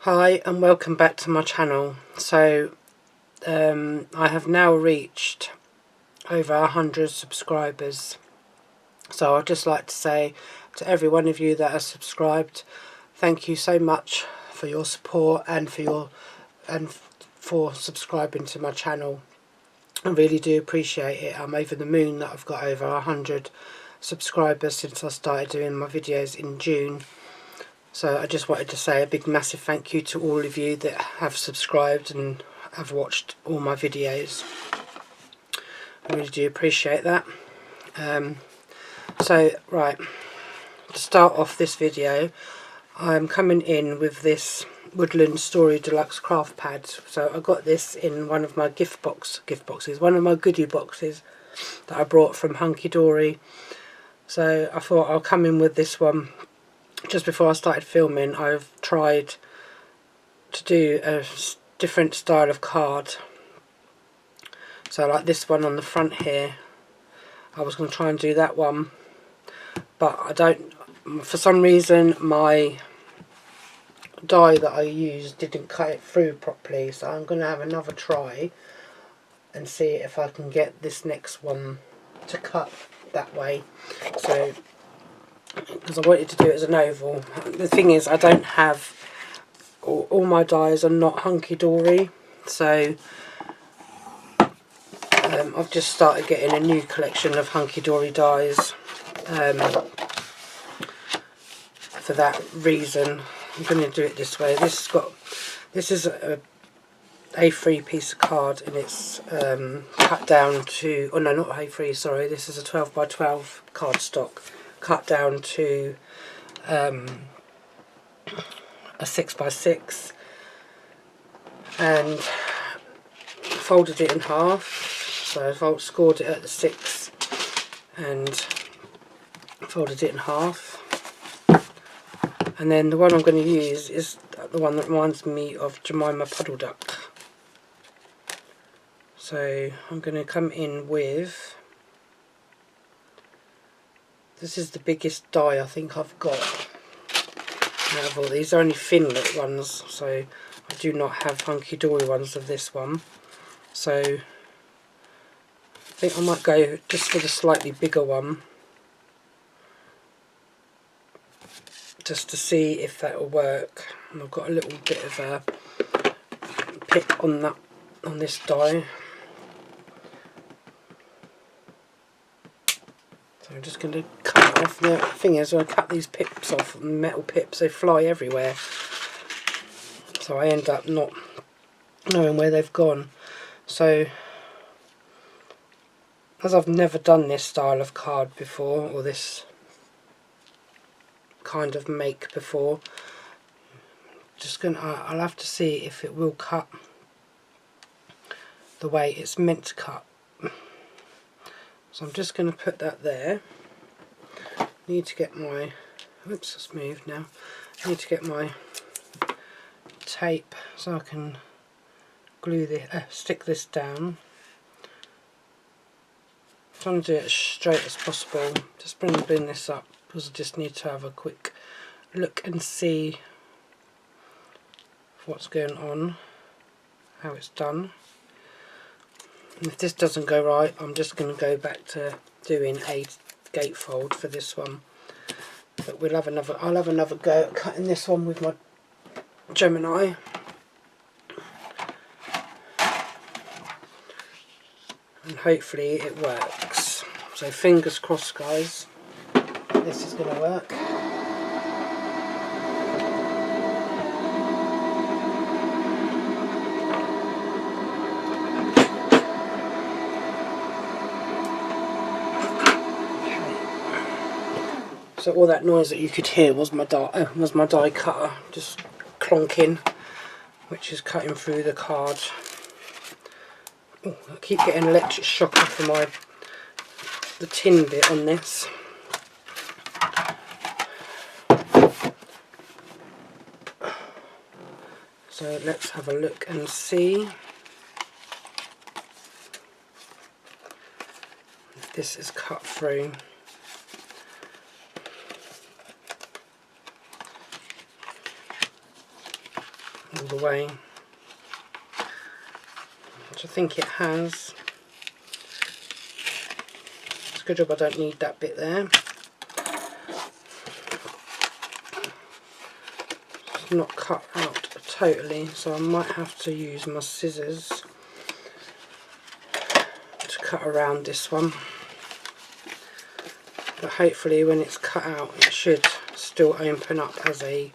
Hi and welcome back to my channel. So I have now reached over 100 subscribers, so I'd just like to say to every one of you that are subscribed, thank you so much for your support and for subscribing to my channel. I really do appreciate it. I'm over the moon that I've got over 100 subscribers since I started doing my videos in June. So I just wanted to say a big massive thank you to all of you that have subscribed and have watched all my videos. I really do appreciate that. So right, to start off this video, I'm coming in with this Woodland Story Deluxe Craft Pad. So I got this in one of my one of my goodie boxes that I brought from Hunkydory. So I thought I'll come in with this one. Just before I started filming, I've tried to do a different style of card. So like this one on the front here, I was going to try and do that one, but I don't, for some reason my die that I used didn't cut it through properly, so I'm going to have another try and see if I can get this next one to cut that way. So, because I wanted to do it as an oval. The thing is, I don't have, all my dies are not Hunkydory, so I've just started getting a new collection of Hunkydory dies. For that reason, I'm going to do it this way. This is a A3 piece of card, and it's cut down to, oh no, not A3, sorry, this is a 12 by 12 cardstock, cut down to a 6 by 6, and folded it in half. So I scored it at the 6 and folded it in half. And then the one I'm going to use is the one that reminds me of Jemima Puddle Duck. So I'm going to come in with, this is the biggest die I think I've got out of all these. They're only thin little ones, so I do not have Hunkydory ones of this one. So I think I might go just for the slightly bigger one, just to see if that will work. And I've got a little bit of a pick on this die. So I'm just going to cut it off. The thing is, when I cut these pips off, metal pips, they fly everywhere. So I end up not knowing where they've gone. So, as I've never done this style of card before, or this kind of make before, I'll have to see if it will cut the way it's meant to cut. So I'm just going to put that there. Need to get my, oops, it's moved now. Need to get my tape so I can glue this, stick this down. I'm trying to do it as straight as possible. Just bring this up because I just need to have a quick look and see what's going on, how it's done. And if this doesn't go right, I'm just going to go back to doing a gatefold for this one. But I'll have another go at cutting this one with my Gemini. And hopefully it works. So fingers crossed, guys, this is going to work. So all that noise that you could hear was my die cutter just clonking, which is cutting through the card. Oh, I keep getting electric shock off of the tin bit on this. So let's have a look and see if this is cut through. all the way, which I think it has. It's a good job I don't need that bit there. It's not cut out totally, so I might have to use my scissors to cut around this one. But hopefully when it's cut out it should still open up as a...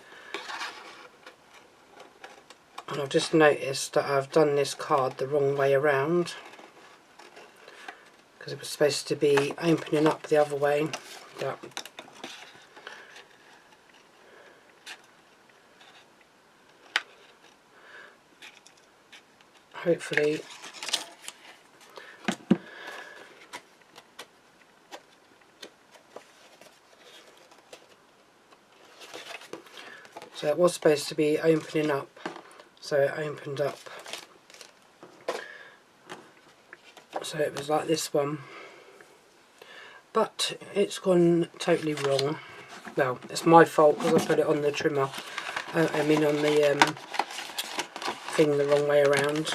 And I've just noticed that I've done this card the wrong way around, because it was supposed to be opening up the other way, but hopefully so it was supposed to be opening up, so it opened up, so it was like this one, but it's gone totally wrong. Well, it's my fault because I put it on the trimmer, I mean on the thing the wrong way around.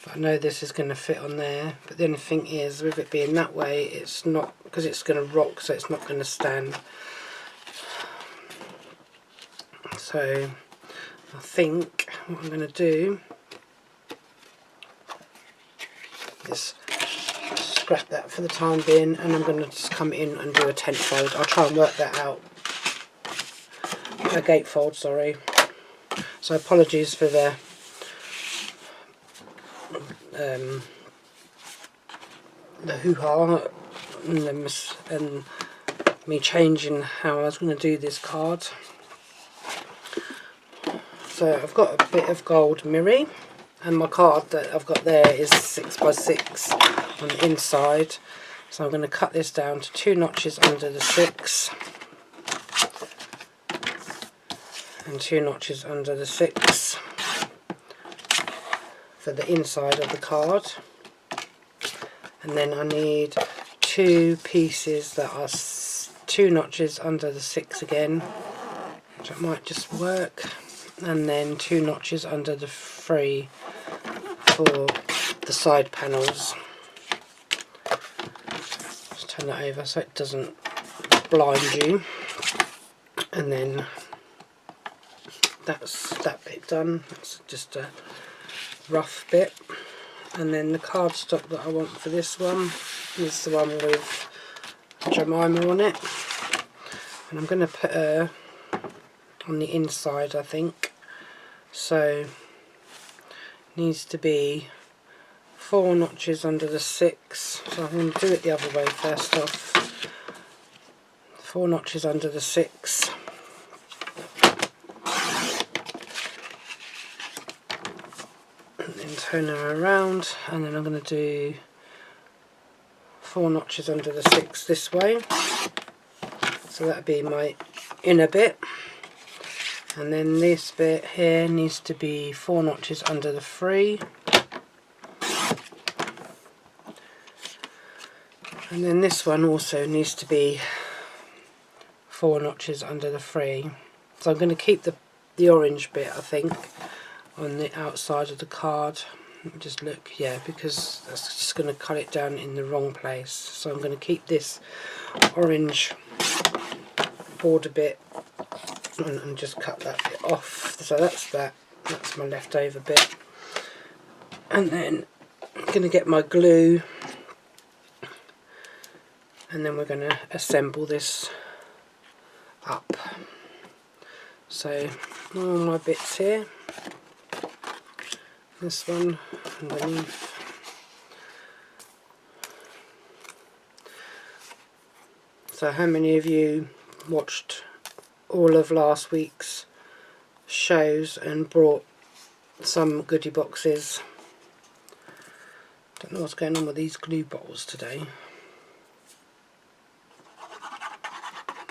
But I know this is going to fit on there, but the only thing is, with it being that way, it's not, because it's going to rock, so it's not going to stand. So I think what I'm going to do is scrap that for the time being, and I'm going to just come in and do a tent fold. I'll try and work that out. A gatefold, sorry. So apologies for the hoo-ha and me changing how I was going to do this card. So I've got a bit of gold mirror, and my card that I've got there is 6x6 on the inside. So I'm going to cut this down to 2 notches under the 6 and 2 notches under the 6 for the inside of the card. And then I need 2 pieces that are 2 notches under the 6 again, which might just work, and then 2 notches under the 3 for the side panels. Just turn that over so it doesn't blind you, and then that's that bit done. That's just a rough bit. And then the cardstock that I want for this one is the one with Jemima on it, and I'm going to put her on the inside, I think. So needs to be 4 notches under the 6, so I'm going to do it the other way first off. 4 notches under the 6, and then turn her around, and then I'm going to do 4 notches under the 6 this way, so that'll be my inner bit. And then this bit here needs to be 4 notches under the 3, and then this one also needs to be 4 notches under the 3. So I'm going to keep the orange bit, I think, on the outside of the card. Let me just look, yeah, because that's just going to cut it down in the wrong place. So I'm going to keep this orange border bit and just cut that bit off. So that's my leftover bit. And then I'm going to get my glue, and then we're going to assemble this up. So all my bits here, this one underneath, so how many of you watched all of last week's shows and brought some goodie boxes? Don't know what's going on with these glue bottles today.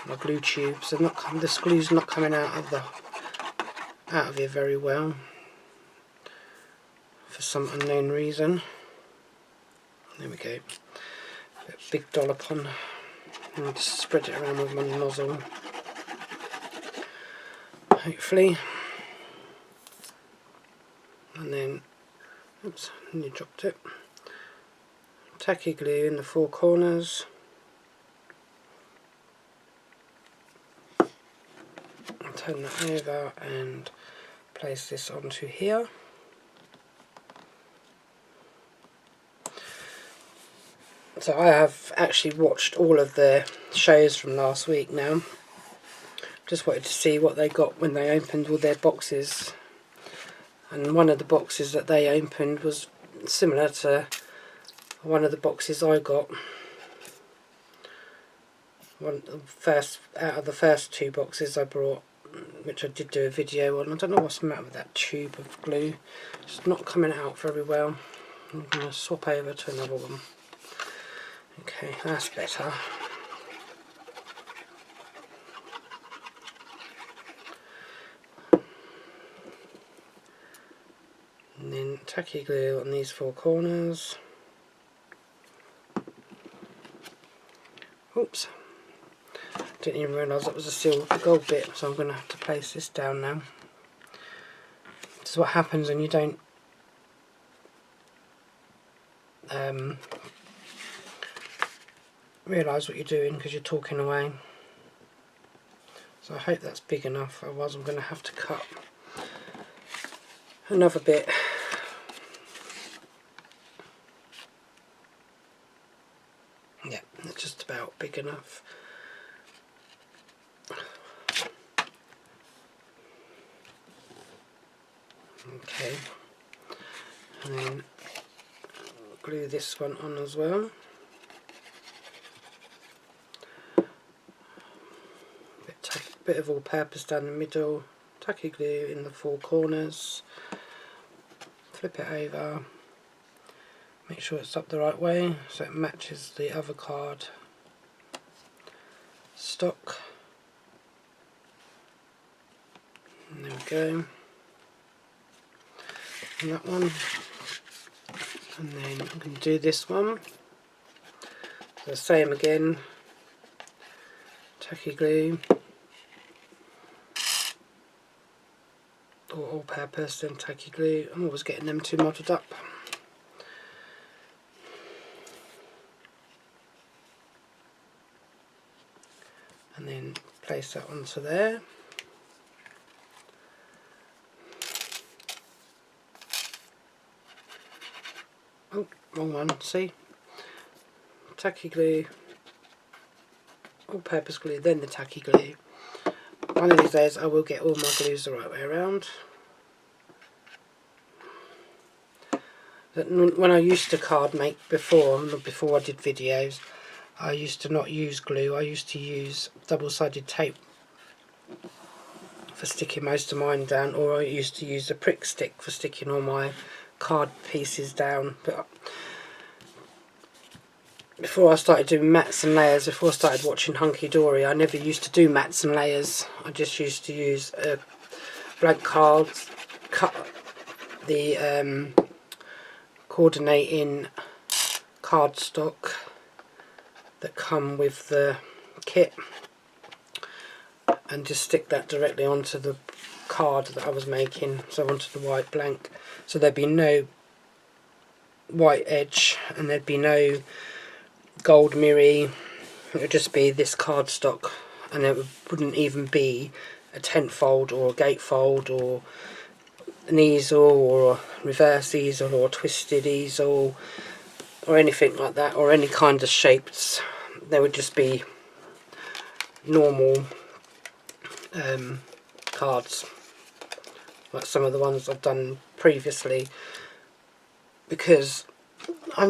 My glue tubes have not come. This glue's not coming out of here very well for some unknown reason. There we go. Big dollop on and just spread it around with my nozzle, hopefully. And then, oops, you dropped it. Tacky glue in the 4 corners. Turn that over and place this onto here. So I have actually watched all of the shows from last week now. Just wanted to see what they got when they opened all their boxes. And one of the boxes that they opened was similar to one of the boxes I got. Out of the first 2 boxes I brought, which I did do a video on. I don't know what's the matter with that tube of glue. It's not coming out very well. I'm going to swap over to another one. Okay, that's better. And then tacky glue on these 4 corners. Oops. Didn't even realise that was a silver gold bit, so I'm going to have to place this down now. This is what happens when you don't realise what you're doing because you're talking away. So I hope that's big enough, otherwise I'm going to have to cut another bit. Yeah, it's just about big enough. Okay, and then glue this one on as well. Bit of all-purpose down the middle, tacky glue in the 4 corners, flip it over, make sure it's up the right way so it matches the other card stock. And there we go. And that one, and then I'm going to do this one. The same again, tacky glue, or all-purpose and tacky glue. I'm always getting them too muddled up. And then place that onto there. Oh, wrong one, see? Tacky glue, all-purpose glue, then the tacky glue. One of these days I will get all my glues the right way around. When I used to card make before I did videos, I used to not use glue. I used to use double-sided tape for sticking most of mine down, or I used to use a prick stick for sticking all my card pieces down. But before I started doing mats and layers, before I started watching Hunkydory, I never used to do mats and layers. I just used to use blank cards, cut the coordinating cardstock that come with the kit, and just stick that directly onto the card that I was making, so onto the white blank, so there'd be no white edge and there'd be no gold mirror. It would just be this cardstock, and it wouldn't even be a tent fold or a gatefold or an easel or a reverse easel or a twisted easel or anything like that, or any kind of shapes. They would just be normal cards, like some of the ones I've done previously, because I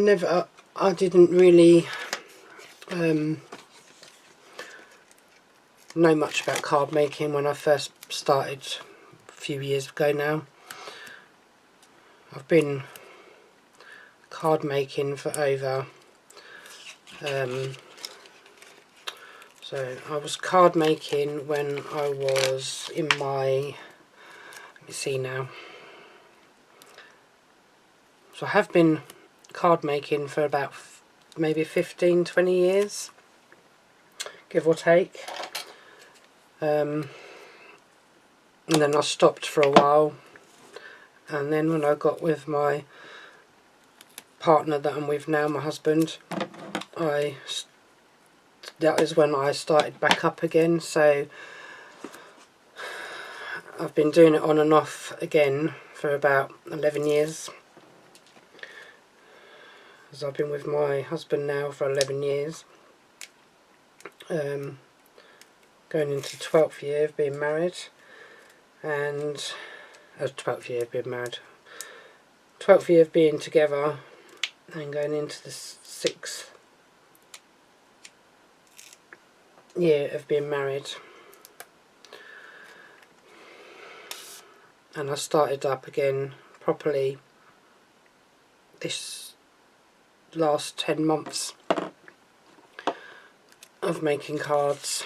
didn't really know much about card making when I first started a few years ago now. I've been card making for over so I was card making when I was in my, let me see now, so I have been card making for about maybe 15-20 years. give or take. And then I stopped for a while, and then when I got with my partner that I'm with now, my husband, that is when I started back up again. So I've been doing it on and off again for about 11 years. As I've been with my husband now for 11 years. Going into the 12th year of being married. And 12th year of being married. 12th year of being together, and going into the 6th year of being married. And I started up again properly this last 10 months of making cards.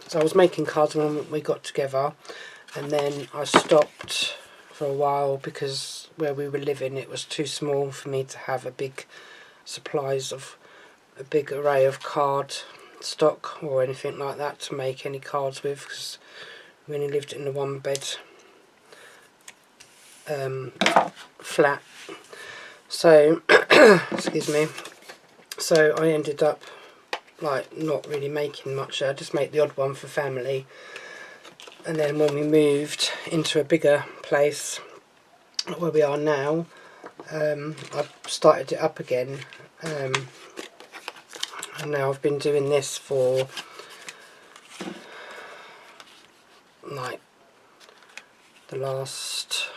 So I was making cards when we got together, and then I stopped for a while because where we were living it was too small for me to have a big array of card stock or anything like that to make any cards with, because we only lived in a one bed flat. So excuse me, so I ended up like not really making much. I just make the odd one for family, and then when we moved into a bigger place where we are now, I started it up again, and now I've been doing this for like the last,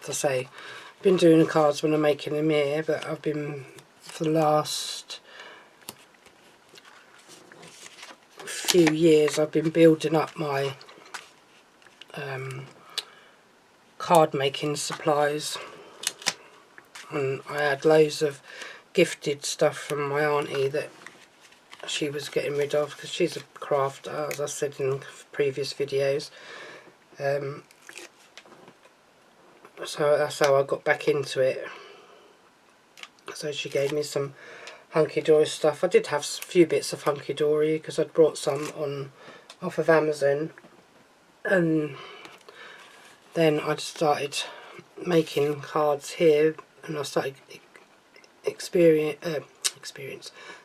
as I say, I've been doing the cards when I'm making them here, but I've been for the last few years I've been building up my card making supplies, and I had loads of gifted stuff from my auntie that she was getting rid of because she's a crafter, as I said in previous videos. So that's how I got back into it. So she gave me some Hunkydory stuff. I did have a few bits of Hunkydory because I'd brought some off of Amazon, and then I started making cards here, and I started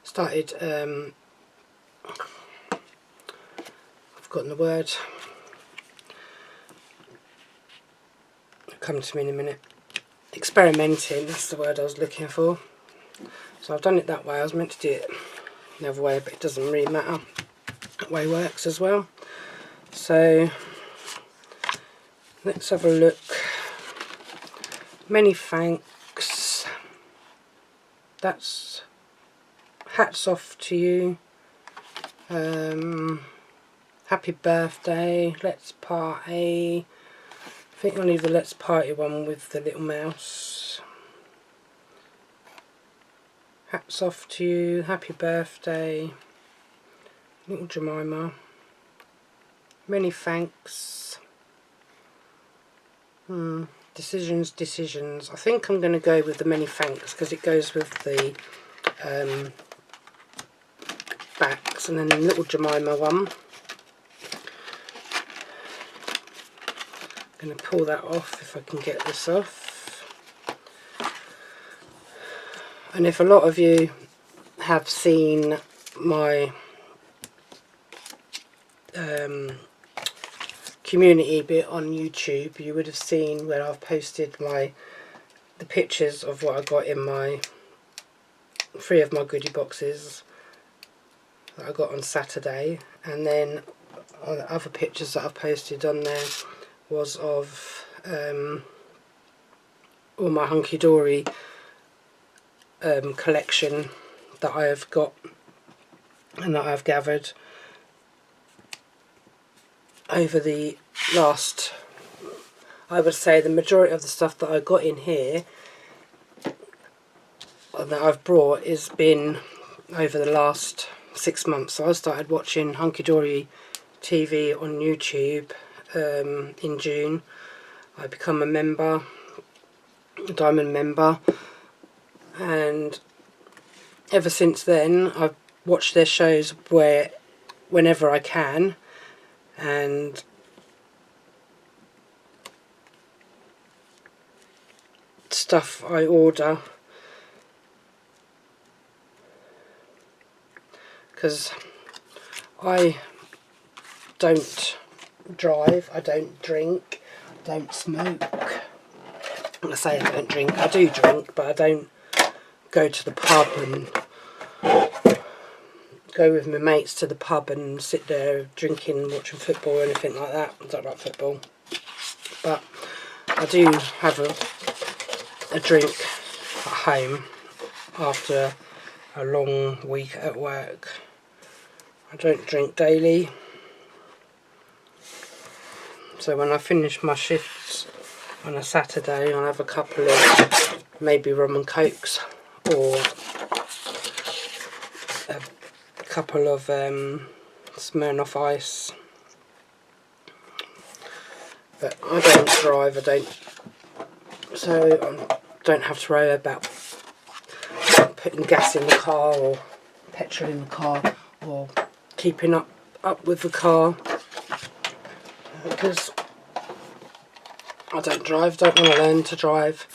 started I've forgotten the word, it'll come to me in a minute. Experimenting, that's the word I was looking for. So I've done it that way. I was meant to do it the other way, but it doesn't really matter. That way works as well. So let's have a look. Many thanks. That's hats off to you. Happy birthday. Let's party. I think I'll leave the let's party one with the little mouse. Hats off to you. Happy birthday, little Jemima. Many thanks. Decisions. I think I'm going to go with the many thanks because it goes with the backs, and then the little Jemima one. I'm going to pull that off if I can get this off. And if a lot of you have seen my community bit on YouTube, you would have seen where I've posted the pictures of what I got in my 3 of my goodie boxes that I got on Saturday, and then the other pictures that I've posted on there was of all my Hunkydory collection that I have got and that I've gathered over the last, I would say the majority of the stuff that I got in here that I've brought has been over the last 6 months. So I started watching Hunkydory TV on YouTube in June. I become a member, a diamond member, and ever since then I've watch their shows whenever I can, and stuff I order, because I don't drive, I don't drink, I don't smoke. I say I don't drink, I do drink, but I don't go to the pub and go with my mates to the pub and sit there drinking, watching football or anything like that. I don't like football, but I do have a drink at home after a long week at work. I don't drink daily, so when I finish my shifts on a Saturday, I'll have a couple of maybe rum and cokes, or a couple of Smirnoff Ice. But I don't drive, so I don't have to worry about putting gas in the car or petrol in the car or keeping up with the car, because I don't drive, don't want to learn to drive.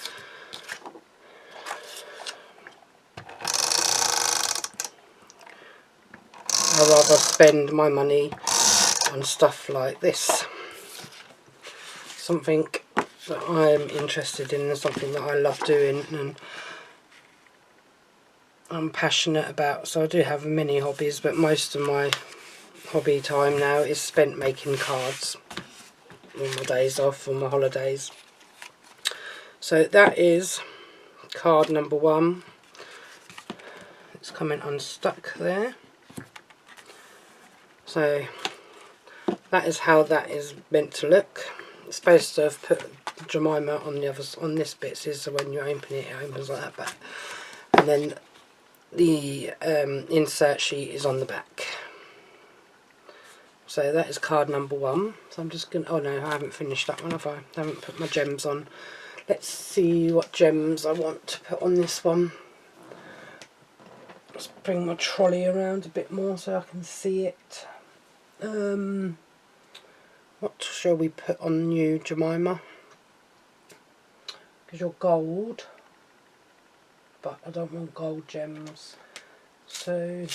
I'd rather spend my money on stuff like this, something that I'm interested in and something that I love doing and I'm passionate about. So I do have many hobbies, but most of my hobby time now is spent making cards on my days off, on my holidays. So that is card number 1. It's coming unstuck there. So that is how that is meant to look. It's supposed to have put Jemima on the others, on this bit, so when you open it, it opens like that back. And then the insert sheet is on the back. So that is card number 1. So I'm just going to, oh no, I haven't finished that one, have I? I haven't put my gems on. Let's see what gems I want to put on this one. Let's bring my trolley around a bit more so I can see it. What shall we put on you, Jemima? Because you're gold, but I don't want gold gems. So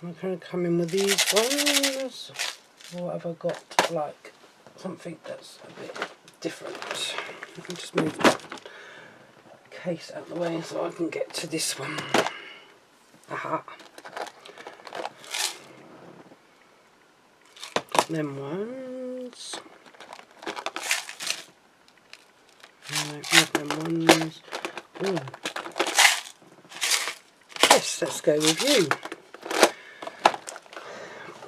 I'm going to come in with these ones. Or have I got like something that's a bit different? Let me just move that case out of the way so I can get to this one. Aha. Them ones. No, not them ones. Ooh. Yes, let's go with you.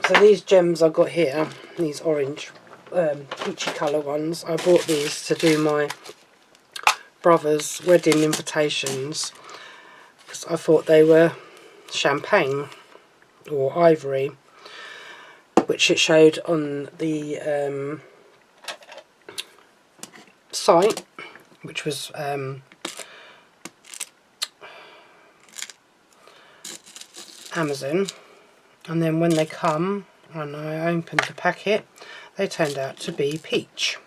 So these gems I got here, these orange, peachy colour ones, I bought these to do my brother's wedding invitations because I thought they were champagne or ivory, which it showed on the site, which was Amazon. And then when they come and I opened the packet, they turned out to be peach.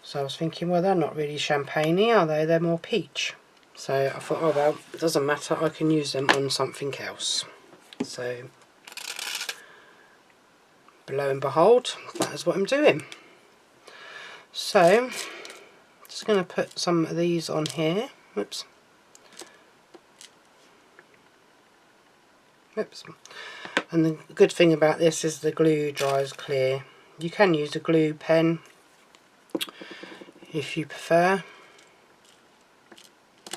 So I was thinking, well, they're not really champagne-y, are they? They're more peach. So I thought, oh well, it doesn't matter, I can use them on something else. So lo and behold, that is what I'm doing. So just going to put some of these on here. Whoops. Oops. And the good thing about this is the glue dries clear. You can use a glue pen if you prefer,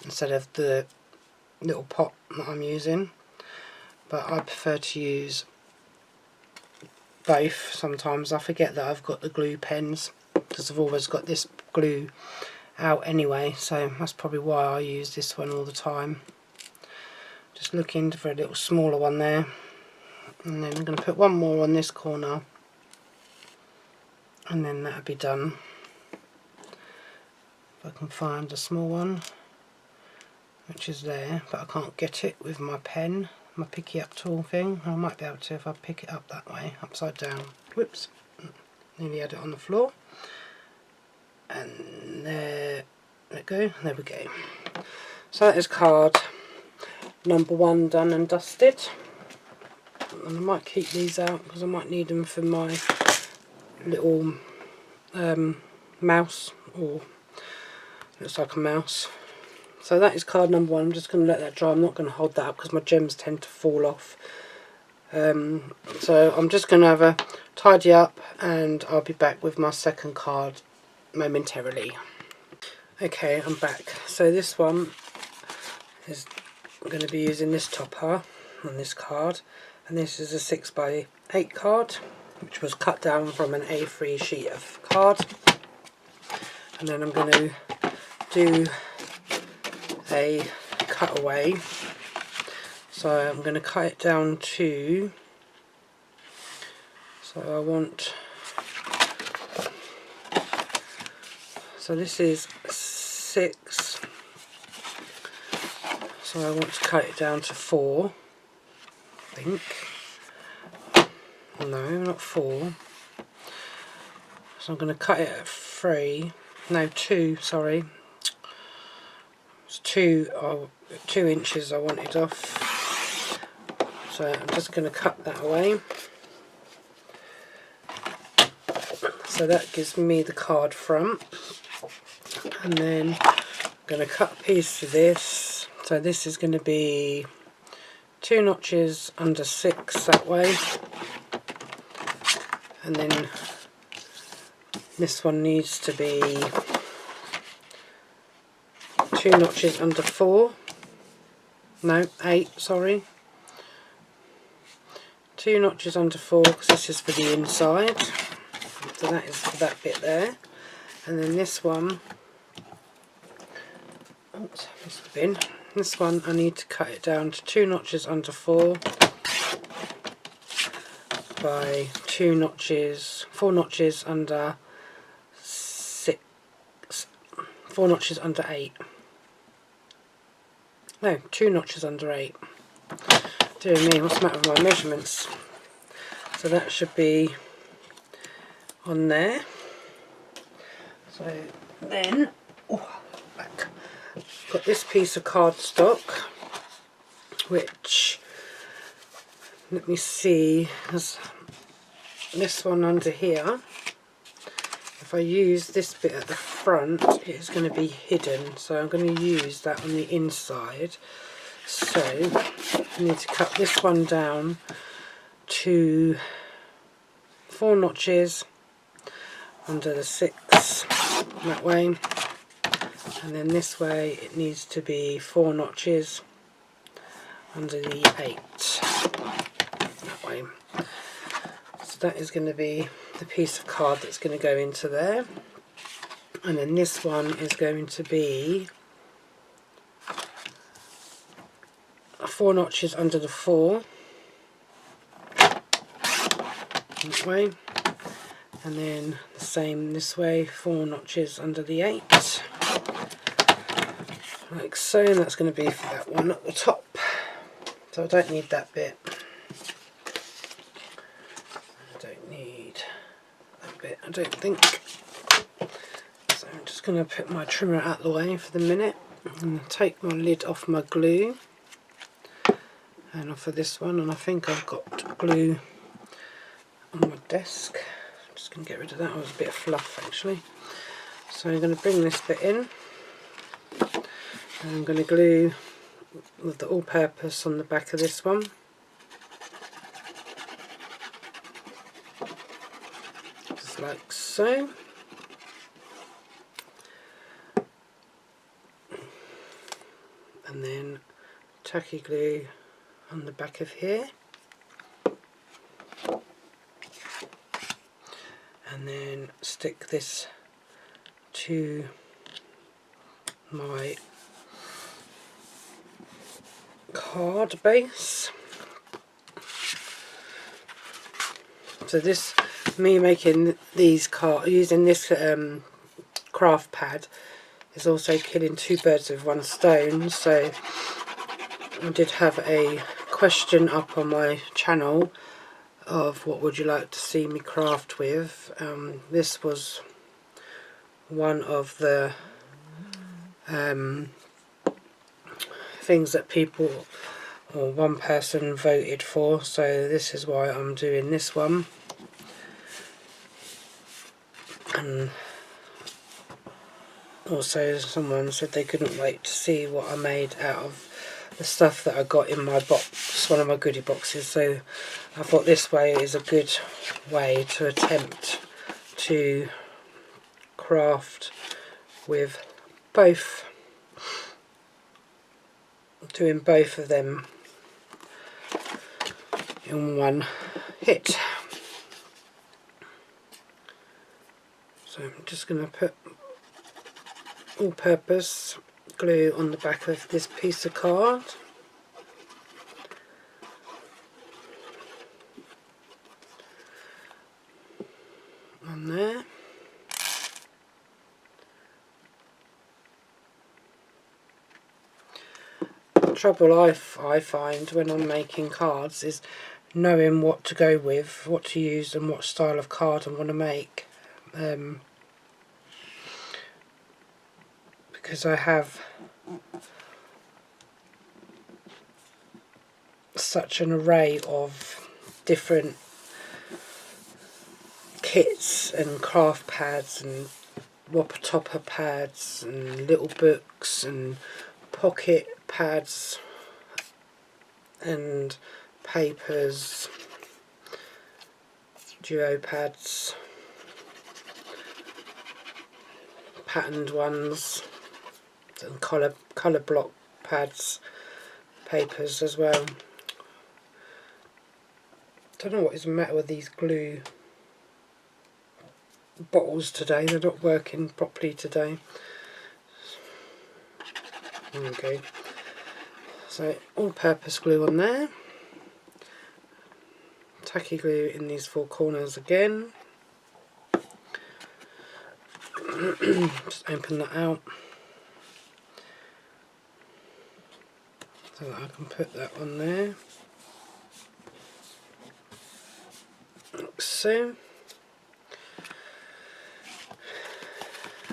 instead of the little pot that I'm using, but I prefer to use both. Sometimes I forget that I've got the glue pens because I've always got this glue out anyway, so that's probably why I use this one all the time. Just looking for a little smaller one there, and then I'm going to put one more on this corner, and then that'll be done. If I can find a small one. which is there, but I can't get it with my pen, my picky up tool thing. I might be able to if I pick it up that way, upside down. Whoops, nearly had it on the floor. And there we go, there we go. So that is card number 1 done and dusted. And I might keep these out because I might need them for my little mouse, or looks like a mouse. So that is card number 1. I'm just going to let that dry. I'm not going to hold that up because my gems tend to fall off. So I'm just going to have a tidy up and I'll be back with my second card momentarily. Okay, I'm back. So this one is going to be using this topper on this card, and this is a 6x8 card, which was cut down from an A3 sheet of card. And then I'm going to do a cutaway. So I'm going to cut it down to, so I want, so this is 6, so I want to cut it down to 4, I think. No, not 4. So I'm going to cut it at 3, no 2, sorry. It's 2 inches I wanted off. So I'm just going to cut that away. So that gives me the card front. And then I'm going to cut a piece of this. So this is going to be 2 notches under 6 that way. And then this one needs to be 2 notches under 4. No, 8, sorry. 2 notches under 4 because this is for the inside. So that is for that bit there. And then this one, oops, missed the bin. This one I need to cut it down to 2 notches under 4 by 2 notches, 4 notches under 6, 4 notches under 8. No, 2 notches under 8. Dear me, what's the matter with my measurements? So that should be on there. So then, back. Got this piece of cardstock, which, let me see, has this one under here. If I use this bit at the front, it's going to be hidden, so I'm going to use that on the inside. So I need to cut this one down to 4 notches under the 6 that way, and then this way it needs to be 4 notches under the 8 that way. So that is going to be the piece of card that's going to go into there, and then this one is going to be 4 notches under the 4 that way, and then the same this way, 4 notches under the 8 like so, and that's going to be for that one at the top, so I don't need that bit. I don't need that bit, I don't think. So I'm just going to put my trimmer out of the way for the minute and take my lid off my glue and off of this one, and I think I've got glue on my desk. I'm just going to get rid of that. It was a bit of fluff actually. So I'm going to bring this bit in, and I'm going to glue with the all-purpose on the back of this one. Just like so. And then tacky glue on the back of here, and then stick this to my card base. So this, me making these cards using this craft pad, is also killing two birds with one stone. So I did have a question up on my channel of what would you like to see me craft with. This was one of the things that people, or one person, voted for, so this is why I'm doing this one. And also someone said they couldn't wait to see what I made out of the stuff that I got in my box, one of my goodie boxes. So I thought this way is a good way to attempt to craft with both, doing both of them in one hit. So I'm just going to put all-purpose glue on the back of this piece of card. On there. The trouble I find when I'm making cards is knowing what to go with, what to use and what style of card I want to make. Because I have such an array of different kits and craft pads and whopper topper pads and little books and pocket pads and papers, duo pads, patterned ones and colour block pads, papers as well. Don't know what is the matter with these glue bottles today, they're not working properly today. Okay, so all-purpose glue on there, tacky glue in these four corners again. Just open that out so that I can put that on there, like so.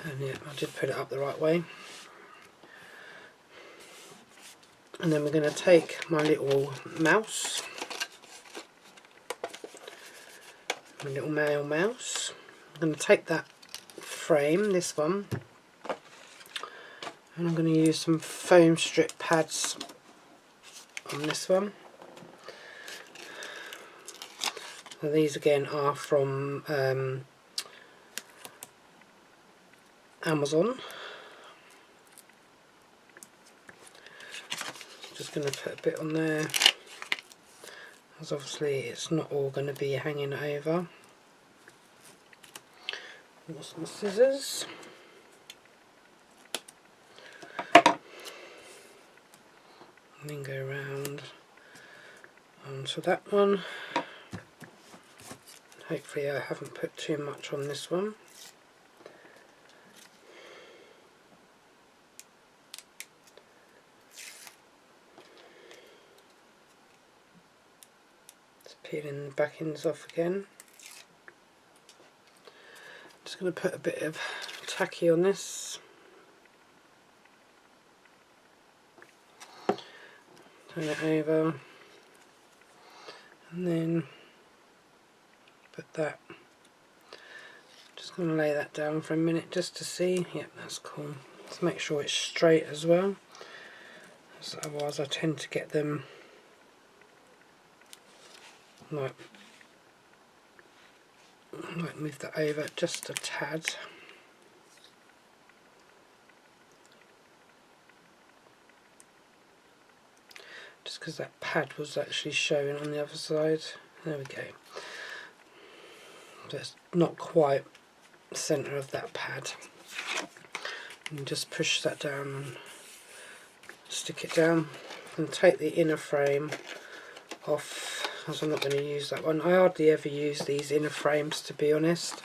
And yeah, I did put it up the right way. And then we're going to take my little mouse, my little male mouse. I'm going to take that frame, this one, and I'm going to use some foam strip pads on this one. So these again are from Amazon. Just going to put a bit on there, as obviously it's not all going to be hanging over. Got some scissors. And then go around onto that one. Hopefully I haven't put too much on this one. Just peeling the back ends off again. Just going to put a bit of tacky on this. Turn it over. And then put that. Just going to lay that down for a minute just to see. Yep, that's cool. Let's make sure it's straight as well. So otherwise I tend to get them like move that over just a tad. Just because that pad was actually showing on the other side. There we go. Just not quite the centre of that pad. And just push that down and stick it down. And take the inner frame off, as I'm not going to use that one. I hardly ever use these inner frames, to be honest.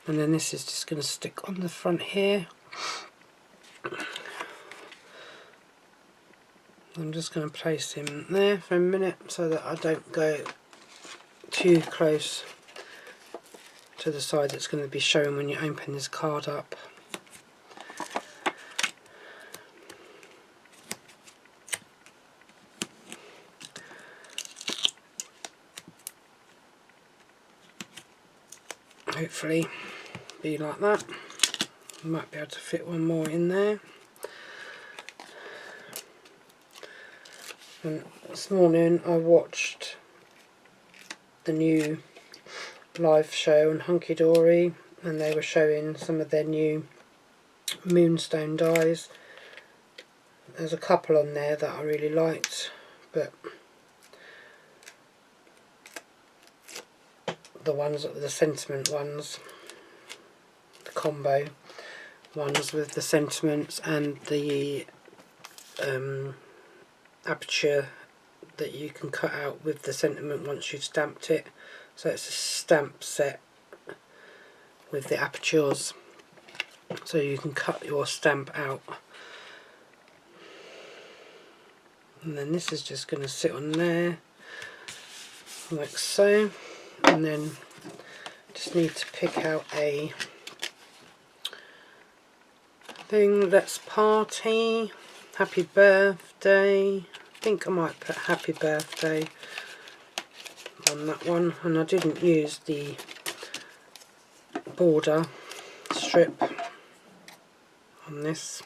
And then this is just going to stick on the front here. I'm just going to place him there for a minute so that I don't go too close to the side that's going to be shown when you open this card up. Hopefully be like that. Might be able to fit one more in there. And this morning I watched the new live show on Hunkydory, and they were showing some of their new moonstone dies. There's a couple on there that I really liked, but the sentiment ones, the combo ones with the sentiments and the aperture that you can cut out with the sentiment once you've stamped it. So it's a stamp set with the apertures, so you can cut your stamp out. And then this is just going to sit on there like so, and then just need to pick out a thing. Let's party, happy birthday. I think I might put happy birthday on that one, and I didn't use the border strip on this,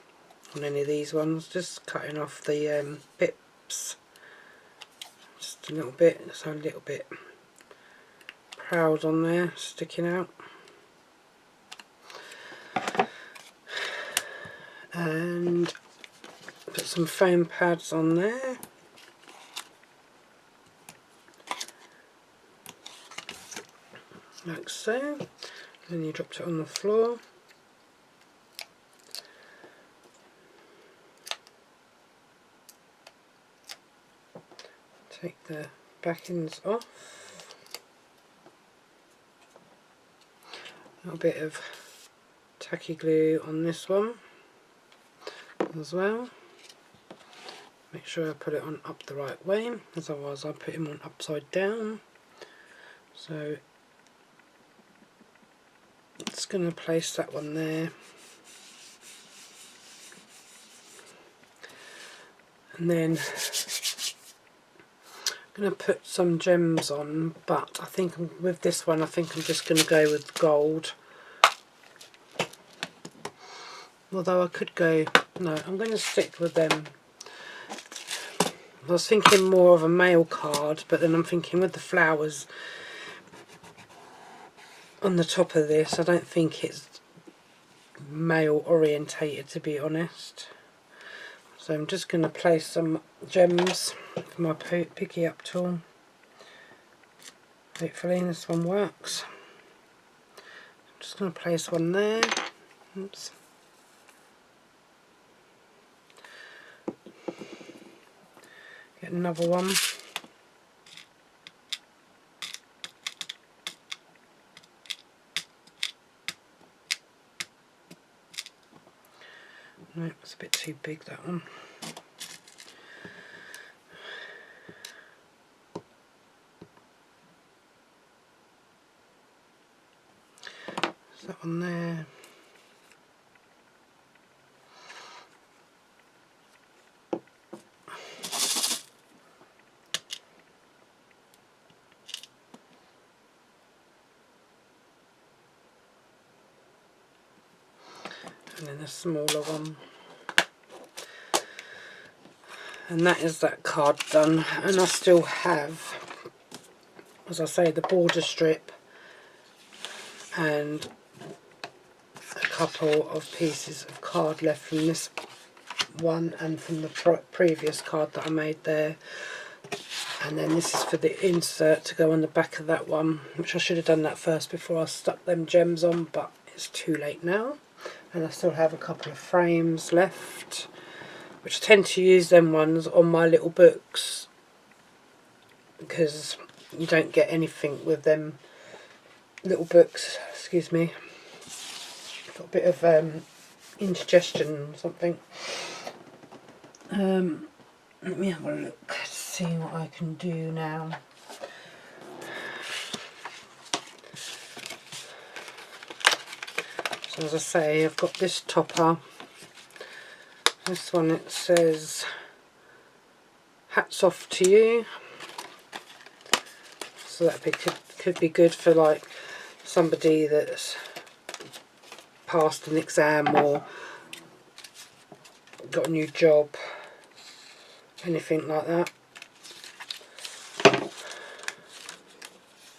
on any of these ones, just cutting off the bits just a little bit, so a little bit proud on there, sticking out. And put some foam pads on there. Like so. Then you dropped it on the floor. Take the backings off. A little bit of tacky glue on this one as well. Make sure I put it on up the right way, as otherwise I'll put him on upside down. So just going to place that one there, and then I'm going to put some gems on, but I think with this one I think I'm just going to go with gold. Although I could go, no, I'm going to stick with them. I was thinking more of a male card, but then I'm thinking with the flowers on the top of this, I don't think it's male orientated, to be honest. So I'm just going to place some gems for my picky up tool. Hopefully this one works. I'm just going to place one there. Oops. Get another one. No, it's a bit too big, that one. There's that one there. And then a smaller one. And that is that card done. And I still have, as I say, the border strip and a couple of pieces of card left from this one and from the previous card that I made there. And then this is for the insert to go on the back of that one, which I should have done that first before I stuck them gems on, but it's too late now. And I still have a couple of frames left, which I tend to use them ones on my little books because you don't get anything with them little books. Excuse me, got a bit of indigestion or something. Let me have a look, see what I can do now. So as I say, I've got this topper. This one, it says hats off to you. So that could be good for like somebody that's passed an exam or got a new job, anything like that.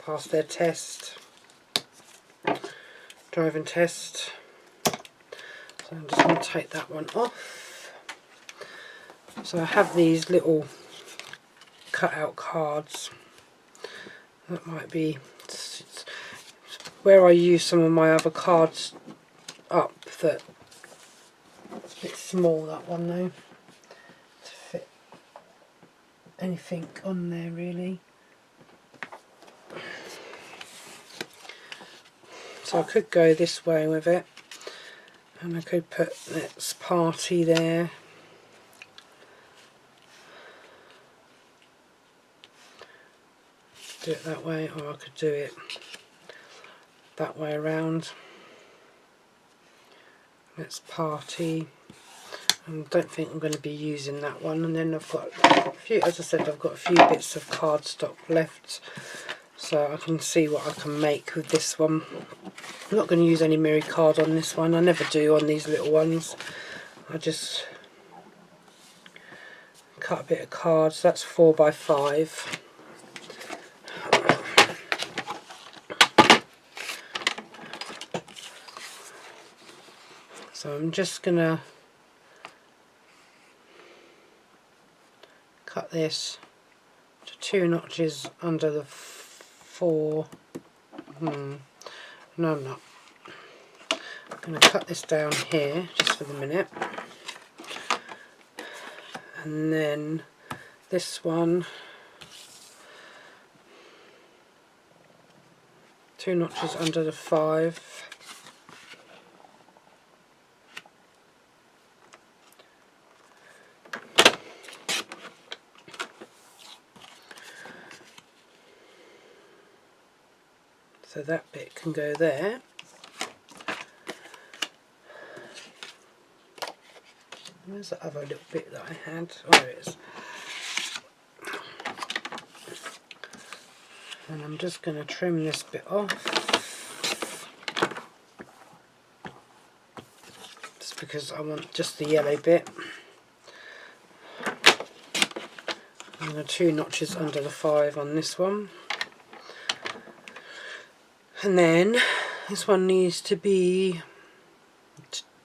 Passed their test, driving test. So I'm just going to take that one off. So I have these little cut out cards. That might be where I use some of my other cards up. That it's a bit small, that one though, to fit anything on there really. So I could go this way with it, and I could put let's party there. Do it that way, or I could do it that way around. Let's party. I don't think I'm going to be using that one. And then I've got a few, as I said, I've got a few bits of cardstock left, so I can see what I can make with this one. I'm not going to use any mirror card on this one. I never do on these little ones. I just cut a bit of cards. That's 4 by 5. So I'm just going to cut this to 2 notches under the 4. No, I'm not. I'm going to cut this down here just for the minute. And then this one, 2 notches under the 5. So that bit can go there. Where's the other little bit that I had? Oh, there it is. And I'm just going to trim this bit off. Just because I want just the yellow bit. And the 2 notches under the 5 on this one. And then this one needs to be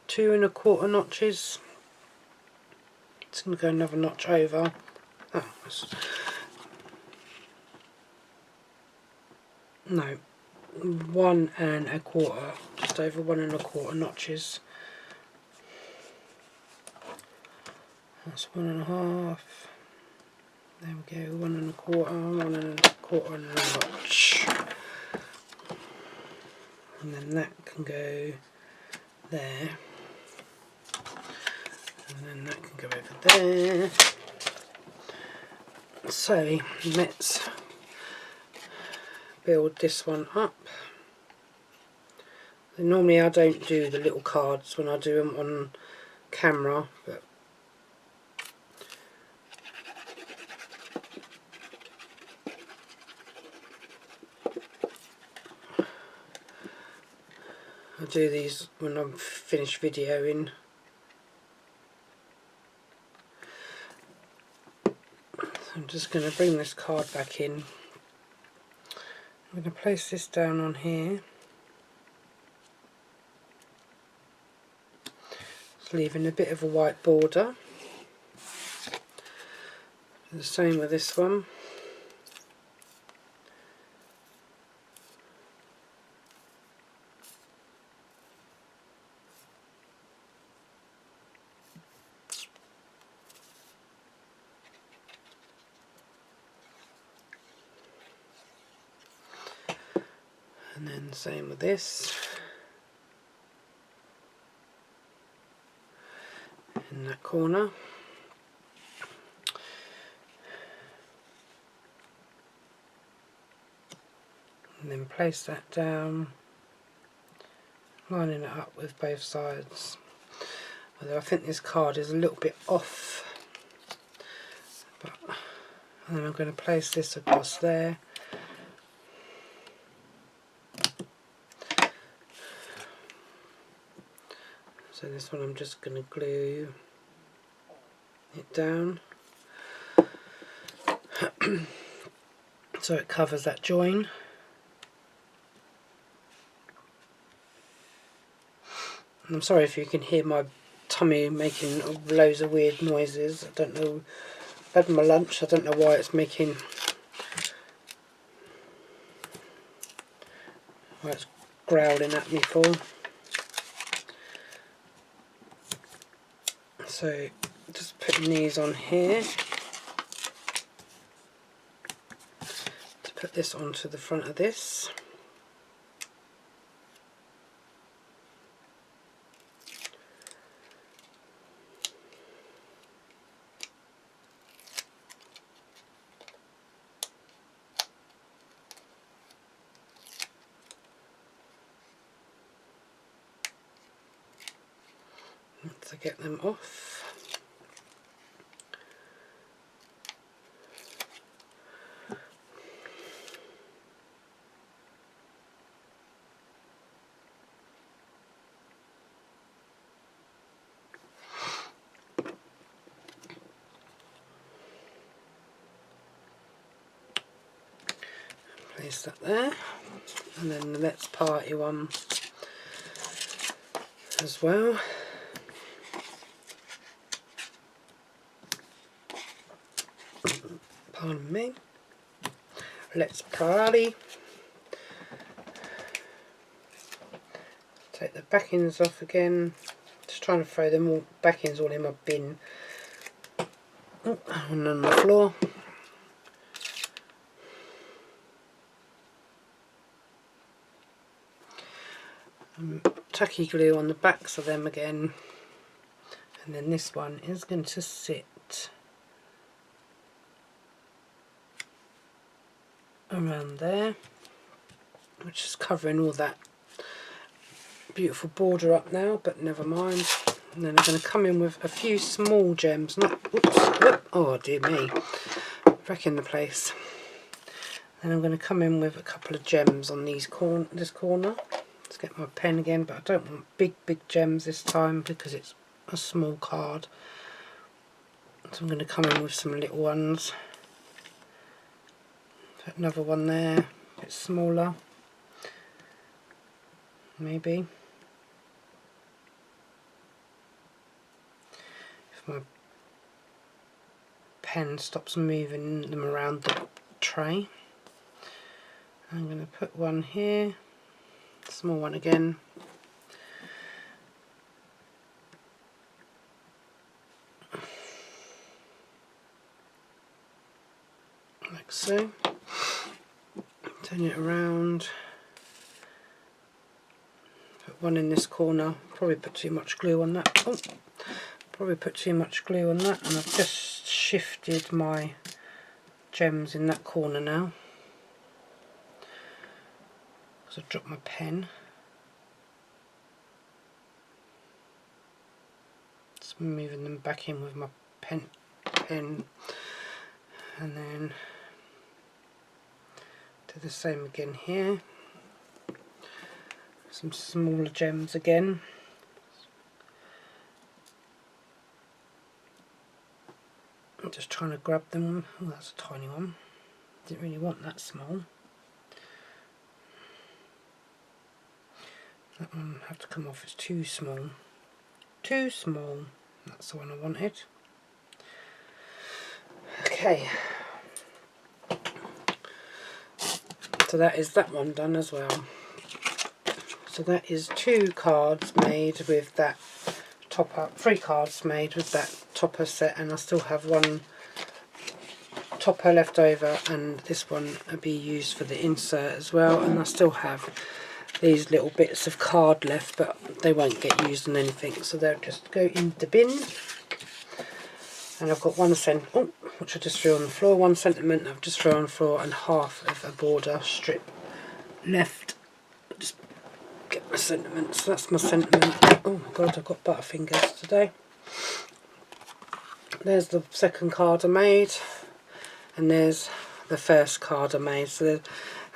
2 1/4 notches. It's going to go another notch over. Oh, no, 1 1/4, just over 1 1/4 notches. That's 1 1/2. There we go, 1 1/4, 1 1/4 and a notch. And then that can go there. And then that can go over there. So let's build this one up. And normally I don't do the little cards when I do them on camera, but I do these when I'm finished videoing. I'm just going to bring this card back in. I'm going to place this down on here. Just leaving a bit of a white border. The same with this one. And then the same with this. In that corner. and then place that down, lining it up with both sides. Although I think this card is a little bit off, and then I'm going to place this across there. So this one I'm just going to glue it down so it covers that join. And I'm sorry if you can hear my tummy making loads of weird noises. I don't know, I've had my lunch, I don't know why it's making, why it's growling at me for. So just putting these on here to put this onto the front of this. To get them off. Place that there, and then the Let's Party one as well. Pardon me. Let's Party. Take the backings off again. Just trying to throw them all backings all in my bin. Oh, and on the floor. Tacky glue on the backs of them again, and then this one is going to sit around there, which is covering all that beautiful border up now, but never mind. And then I'm going to come in with a few small gems, not, oops, whoop, oh dear me, wrecking the place. And I'm going to come in with a couple of gems on this corner. Let's get my pen again, but I don't want big gems this time because it's a small card. So I'm going to come in with some little ones. Put another one there, a bit smaller, maybe. If my pen stops moving them around the tray. I'm going to put one here. Small one again. Like so. Turn it around. Put one in this corner. Probably put too much glue on that. Oh, probably put too much glue on that, and I've just shifted my gems in that corner now. I've dropped my pen. Just moving them back in with my pen, and then do the same again here. Some smaller gems again. I'm just trying to grab them. Oh, that's a tiny one. Didn't really want that small. That one have to come off, it's too small. Too small. That's the one I wanted. Okay. So that is that one done as well. So that is 2 cards made with that topper, 3 cards made with that topper set, and I still have one topper left over, and this one will be used for the insert as well, and I still have these little bits of card left, but they won't get used on anything, so they'll just go in the bin. And I've got 1 cent, oh, which I just threw on the floor, 1 centimetre I've just thrown on the floor, and half of a border strip left. Just get my sentiments. That's my sentiment. Oh my god, I've got butterfingers today. There's the second card I made, and there's the first card I made. So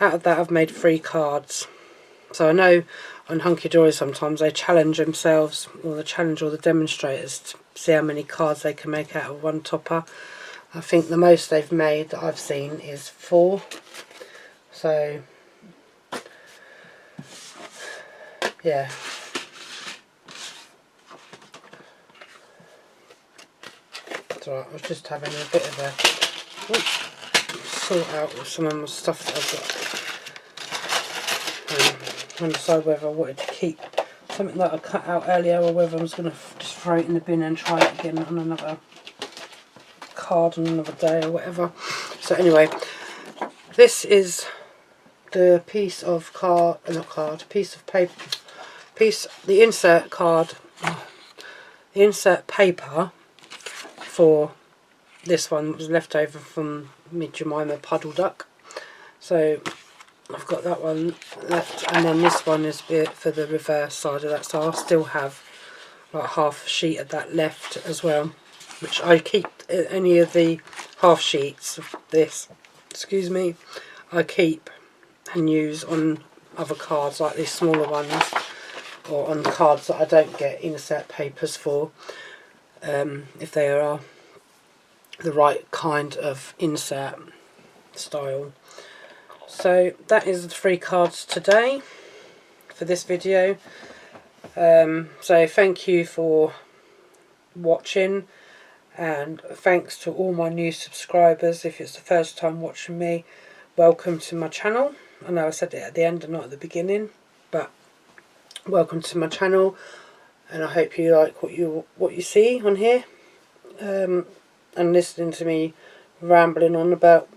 out of that I've made 3 cards. So I know on Hunkydory sometimes they challenge themselves, or they challenge all the demonstrators to see how many cards they can make out of one topper. I think the most they've made that I've seen is 4. So yeah. It's alright, I was just having a bit of a sort out with some of my stuff that I've got. And decide whether I wanted to keep something that I cut out earlier, or whether I was going to just throw it in the bin and try it again on another card on another day or whatever. So anyway, this is the piece of the insert card, the insert paper for this one was left over from me Jemima Puddle Duck. So I've got that one left, and then this one is for the reverse side of that, so I'll still have like half a sheet of that left as well, which I keep. Any of the half sheets of this, excuse me, I keep and use on other cards like these smaller ones, or on cards that I don't get insert papers for, if they are the right kind of insert style. So that is the 3 cards today for this video. So thank you for watching, and thanks to all my new subscribers. If it's the first time watching me, welcome to my channel. I know I said it at the end and not at the beginning, but welcome to my channel, and I hope you like what you see on here, and listening to me rambling on about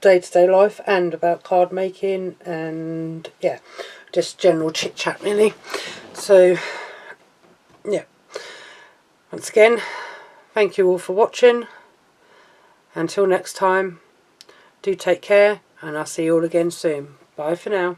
day-to-day life and about card making, and yeah, just general chit chat really. So yeah, once again, thank you all for watching. Until next time, do take care, and I'll see you all again soon. Bye for now.